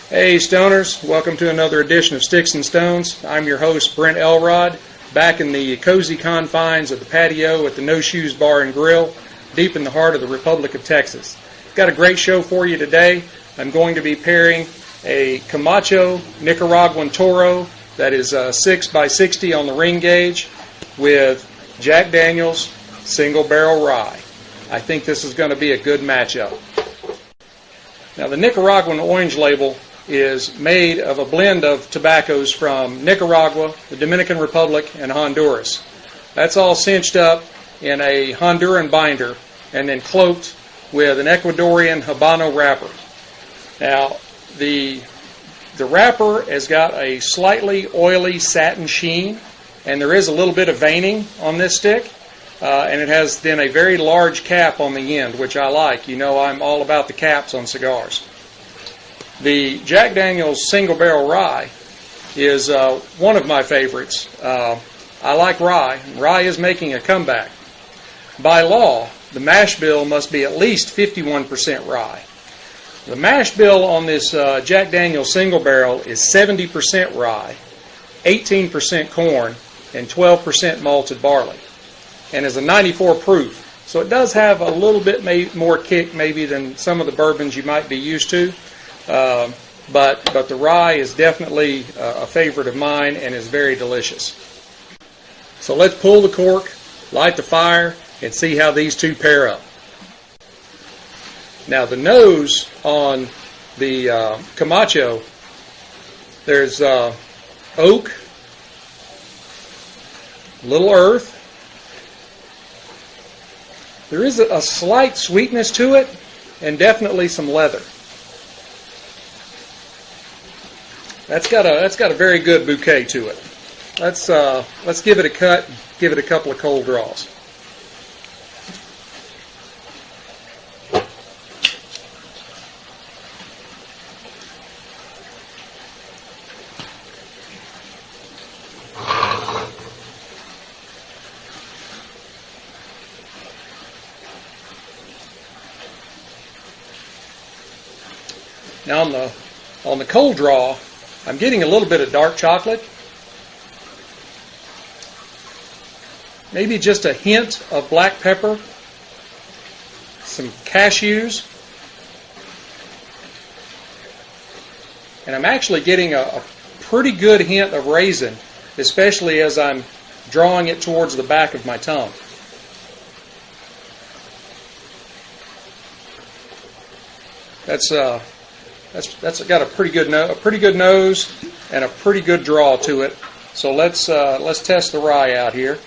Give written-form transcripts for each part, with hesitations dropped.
Hey Stoners, welcome to another edition of Sticks and Stones. I'm your host Brent Elrod, back in the cozy confines of the patio at the No Shoes Bar and Grill, deep in the heart of the Republic of Texas. Got a great show for you today. I'm going to be pairing a Camacho Nicaraguan Toro that is 6x60 on the ring gauge with Jack Daniel's Single Barrel Rye. I think this is going to be a good matchup. Now the Nicaraguan orange label is made of a blend of tobaccos from Nicaragua, the Dominican Republic, and Honduras. That's all cinched up in a Honduran binder and then cloaked with an Ecuadorian Habano wrapper. Now, the wrapper has got a slightly oily satin sheen, and there is a little bit of veining on this stick, and it has then a very large cap on the end, which I like. You know I'm all about the caps on cigars. The Jack Daniel's Single Barrel Rye is one of my favorites. I like rye. Rye is making a comeback. By law, the mash bill must be at least 51% rye. The mash bill on this Jack Daniel's Single Barrel is 70% rye, 18% corn, and 12% malted barley, and is a 94 proof. So it does have a little bit more kick maybe than some of the bourbons you might be used to. But the rye is definitely a favorite of mine and is very delicious. So let's pull the cork, light the fire, and see how these two pair up. Now the nose on the Camacho, there's oak, little earth. There is a slight sweetness to it and definitely some leather. That's got a very good bouquet to it. Let's give it a cut, give it a couple of cold draws. Now on the cold draw, I'm getting a little bit of dark chocolate, maybe just a hint of black pepper, some cashews, and I'm actually getting a pretty good hint of raisin, especially as I'm drawing it towards the back of my tongue. That's got a pretty good nose and a pretty good draw to it. So let's test the rye out here.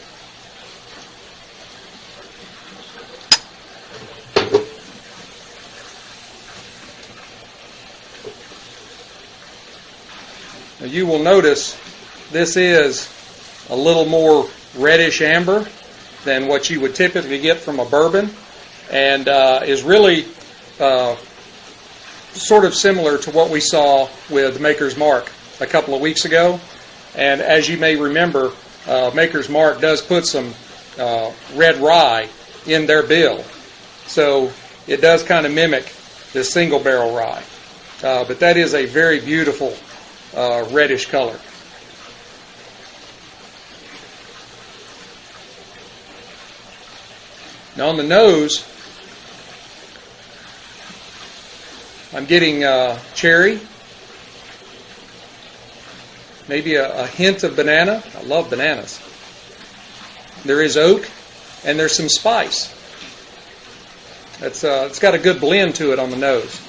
Now you will notice this is a little more reddish amber than what you would typically get from a bourbon, and is really sort of similar to what we saw with Maker's Mark a couple of weeks ago. And as you may remember, Maker's Mark does put some red rye in their bill. So it does kind of mimic this single barrel rye. But that is a very beautiful reddish color. Now on the nose, I'm getting cherry, maybe a hint of banana. I love bananas. There is oak, and there's some spice. It's got a good blend to it on the nose.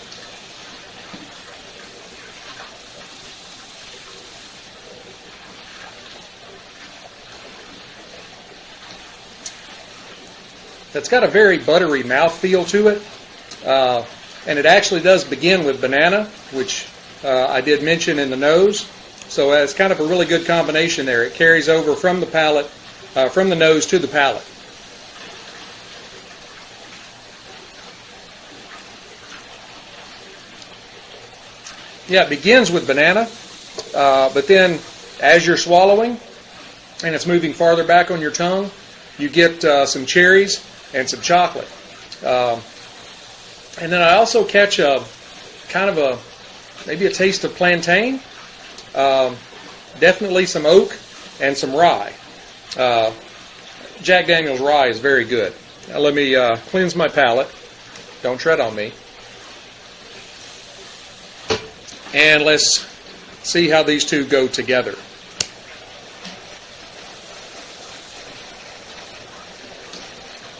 That's got a very buttery mouthfeel to it. And it actually does begin with banana, which I did mention in the nose. So it's kind of a really good combination there. It carries over from the palate, from the nose to the palate. Yeah, it begins with banana, but then as you're swallowing and it's moving farther back on your tongue, you get some cherries and some chocolate. And then I also catch a kind of maybe a taste of plantain, definitely some oak, and some rye. Jack Daniel's rye is very good. Now let me cleanse my palate. Don't tread on me. And let's see how these two go together.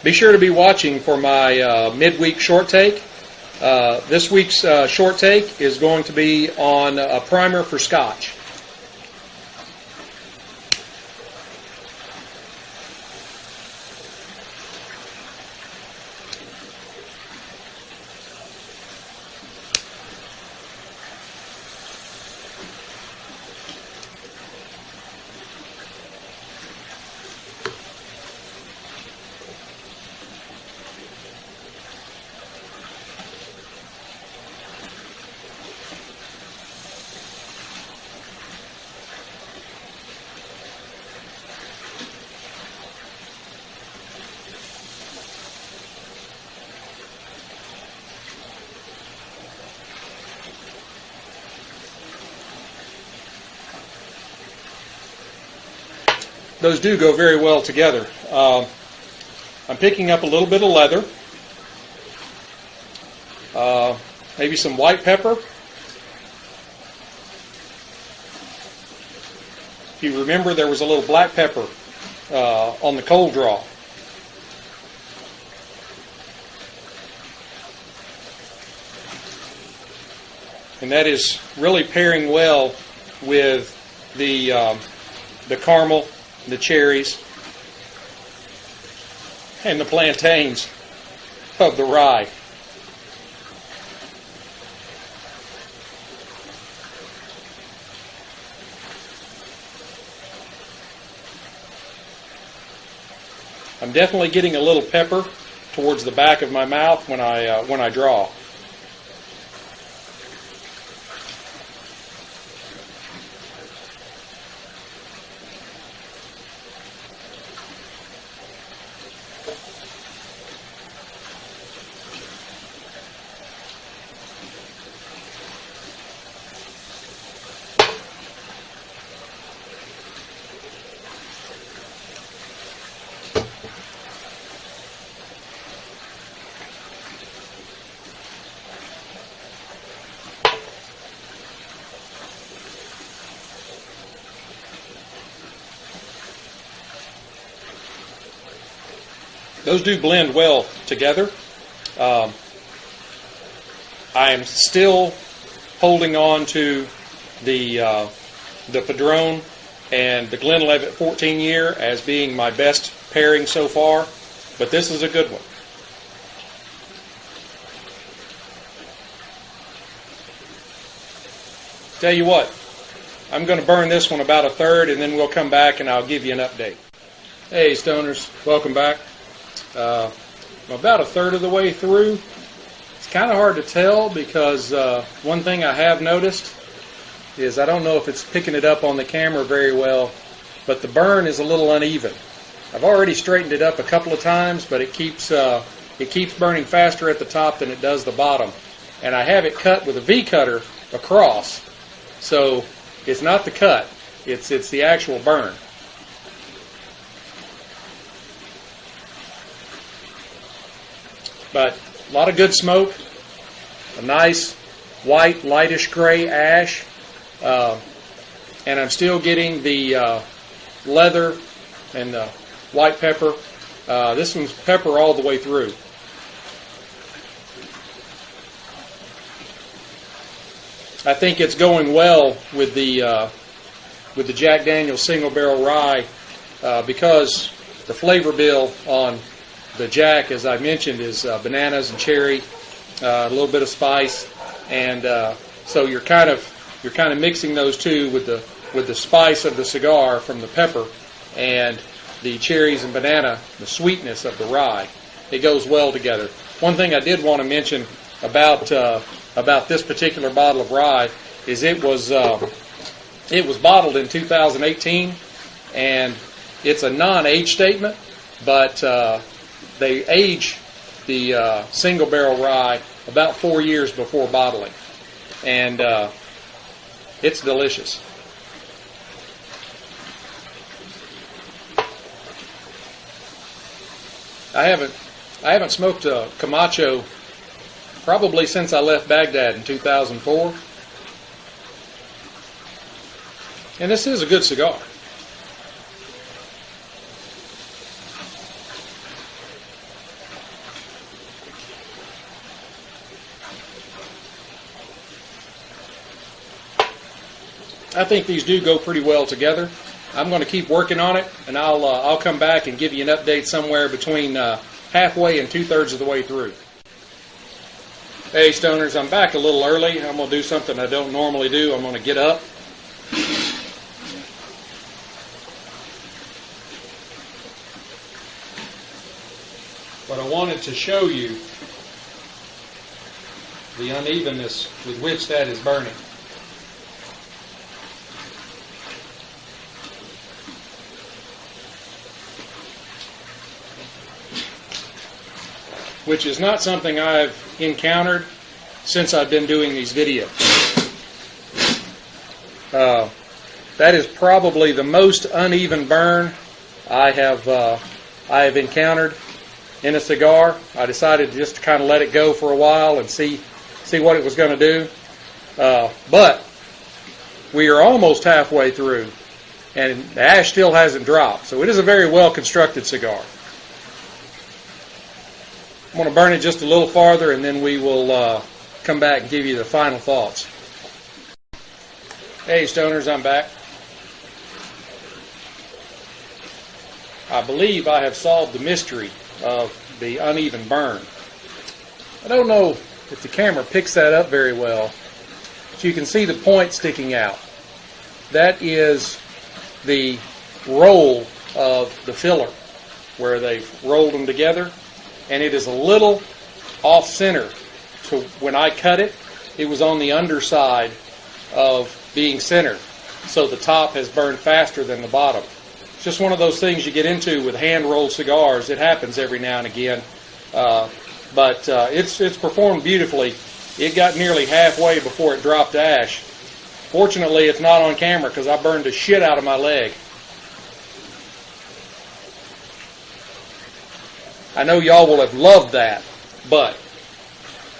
Be sure to be watching for my midweek short take. This week's short take is going to be on a primer for Scotch. Those do go very well together. I'm picking up a little bit of leather, maybe some white pepper. If you remember, there was a little black pepper on the cold draw. And that is really pairing well with the caramel, the cherries, and the plantains of the rye. I'm definitely getting a little pepper towards the back of my mouth when I draw. Those do blend well together. I am still holding on to the Padron and the Glenlivet 14 year as being my best pairing so far, but this is a good one. Tell you what, I'm going to burn this one about a third, and then we'll come back and I'll give you an update. Hey Stoners, welcome back. I'm about a third of the way through. It's kind of hard to tell because one thing I have noticed is I don't know if it's picking it up on the camera very well, but the burn is a little uneven. I've already straightened it up a couple of times, but it keeps burning faster at the top than it does the bottom. And I have it cut with a V-cutter across, so it's not the cut, it's the actual burn. But a lot of good smoke, a nice white, lightish gray ash, and I'm still getting the leather and the white pepper. This one's pepper all the way through. I think it's going well with the Jack Daniel's single barrel rye because the flavor bill on the Jack, as I mentioned, is bananas and cherry, a little bit of spice, and so you're kind of mixing those two with the spice of the cigar from the pepper and the cherries and banana, the sweetness of the rye. It goes well together. One thing I did want to mention about this particular bottle of rye is it was bottled in 2018, and it's a non-age statement, but they age the single barrel rye about 4 years before bottling. and it's delicious. I haven't smoked a Camacho probably since I left Baghdad in 2004. And this is a good cigar. I think these do go pretty well together. I'm going to keep working on it, and I'll come back and give you an update somewhere between halfway and 2/3 of the way through. Hey Stoners, I'm back a little early. I'm going to do something I don't normally do. I'm going to get up. But I wanted to show you the unevenness with which that is burning. Which is not something I've encountered since I've been doing these videos. That is probably the most uneven burn I have encountered in a cigar. I decided just to kind of let it go for a while and see what it was going to do. But we are almost halfway through, and the ash still hasn't dropped. So it is a very well constructed cigar. I'm going to burn it just a little farther, and then we will come back and give you the final thoughts. Hey Stoners, I'm back. I believe I have solved the mystery of the uneven burn. I don't know if the camera picks that up very well, but you can see the point sticking out. That is the roll of the filler, where they've rolled them together. And it is a little off-center. So when I cut it, it was on the underside of being centered. So the top has burned faster than the bottom. It's just one of those things you get into with hand-rolled cigars. It happens every now and again. But it's performed beautifully. It got nearly halfway before it dropped ash. Fortunately, it's not on camera because I burned the shit out of my leg. I know y'all will have loved that, but,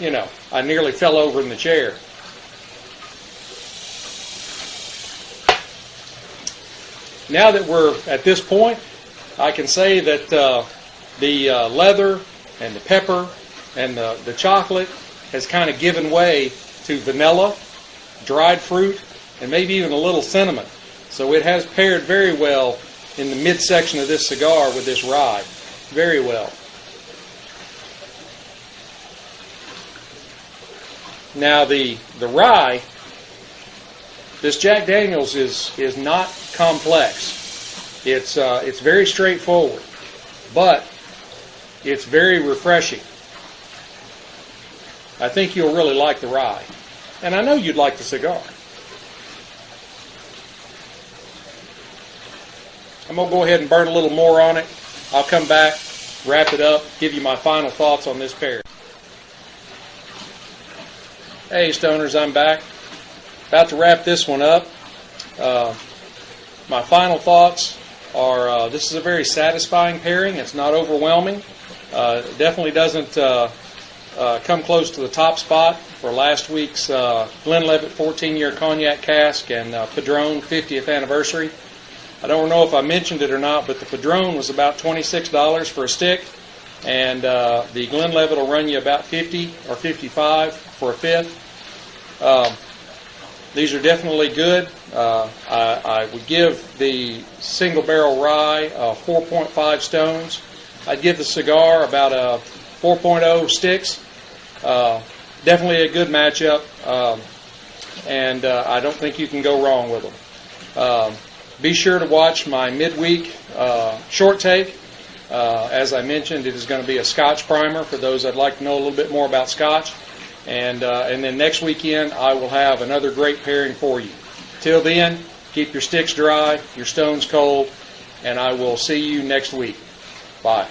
you know, I nearly fell over in the chair. Now that we're at this point, I can say that the leather and the pepper and the chocolate has kind of given way to vanilla, dried fruit, and maybe even a little cinnamon. So it has paired very well in the midsection of this cigar with this rye. Very well. Now the rye, this Jack Daniel's is not complex. It's very straightforward, but it's very refreshing. I think you'll really like the rye, and I know you'd like the cigar. I'm going to go ahead and burn a little more on it. I'll come back, wrap it up, give you my final thoughts on this pair. Hey Stoners, I'm back. About to wrap this one up. My final thoughts are this is a very satisfying pairing. It's not overwhelming. It definitely doesn't come close to the top spot for last week's Glenlivet 14-year cognac cask and Padron 50th anniversary. I don't know if I mentioned it or not, but the Padron was about $26 for a stick, and the Glenlivet will run you about $50 or $55 for a fifth. These are definitely good. I would give the single barrel rye 4.5 stones. I'd give the cigar about a 4.0 sticks. Definitely a good matchup, and I don't think you can go wrong with them. Be sure to watch my midweek short take. As I mentioned, it is going to be a Scotch primer for those that'd like to know a little bit more about Scotch. And then next weekend, I will have another great pairing for you. Till then, keep your sticks dry, your stones cold, and I will see you next week. Bye.